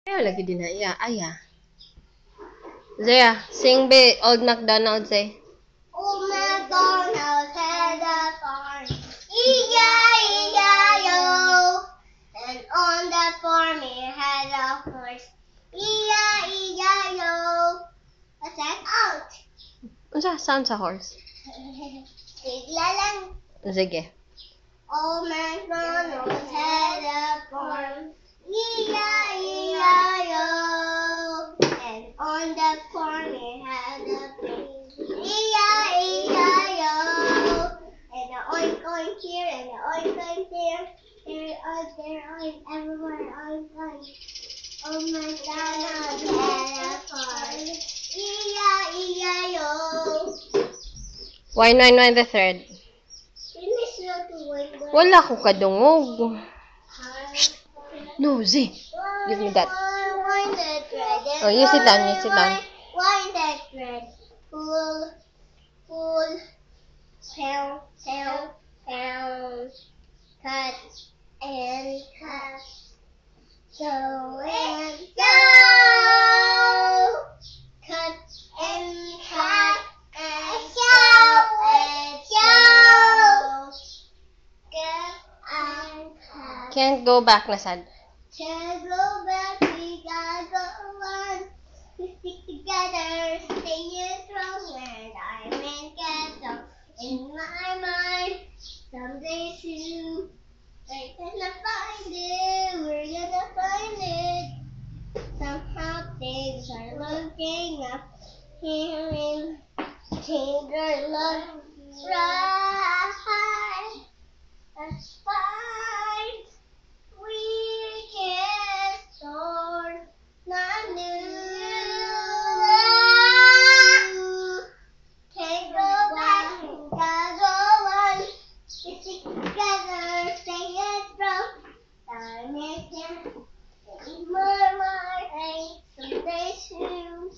Ayaw lagi din na iya. Aya. Zaya, sing be Old MacDonald say. Old MacDonald had a farm, E-I-E-I-O. And on the farm he had a horse, E-I-E-I-O. What's that? Out. Unsa sound sa horse? Bigla lang. Sige. Old MacDonald had a farm, E-I-E-I-O. And on the farm he had a pig, E-I-E-I-O. And the oink oink here and the oink oink there, oink everywhere, oink oink. Old MacDonald had a farm, E-I-E-I-O. Wine the thread. Wala ko kadungog. No, Z. Give me that. Wind the thread. Oh, you sit down, you sit down. Wind the thread. Pull, pound, pound. Cut and cut. Sew and sew. Cut and cut and sew and sew. Cut and cut. Can't go back na sad. Can't go back, we gotta go on. We stick together, staying strong, and I'm in castle. In my mind, someday soon, we're gonna find it, we're gonna find it. Somehow things are looking up, here in Tinder love, right? That's fine. We can start not new. Can't go back, gotta go on. We stick together, stay strong. Time is here, in my mind. Someday soon,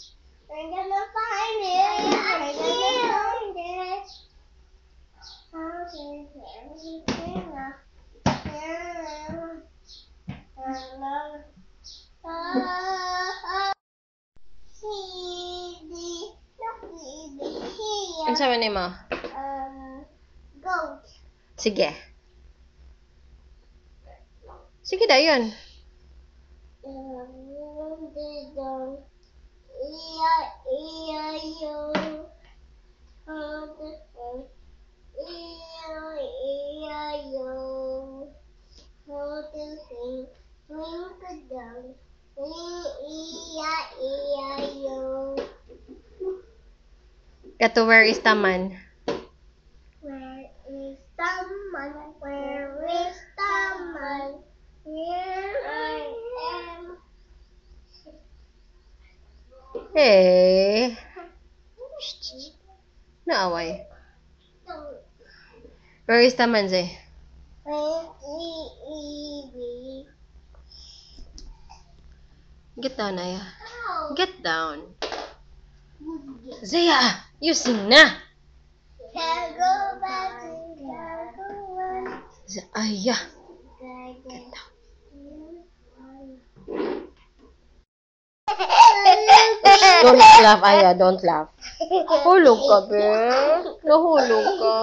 we're gonna find it. We're gonna find it. I'll take everything up. Ano sabi ni mo? Goat. Sige. Sige da, yun. Kato, where is the man? Where is the man? Where is the man? Here I am. Hey. Naaway. Where is the man, Zay? Get down, Aya. Get down. Zaya, you sing na. Can't go back, can't go back. Aya. Get down. Don't laugh, Aya. Don't laugh. Hulog ka, be. Nahulog ka.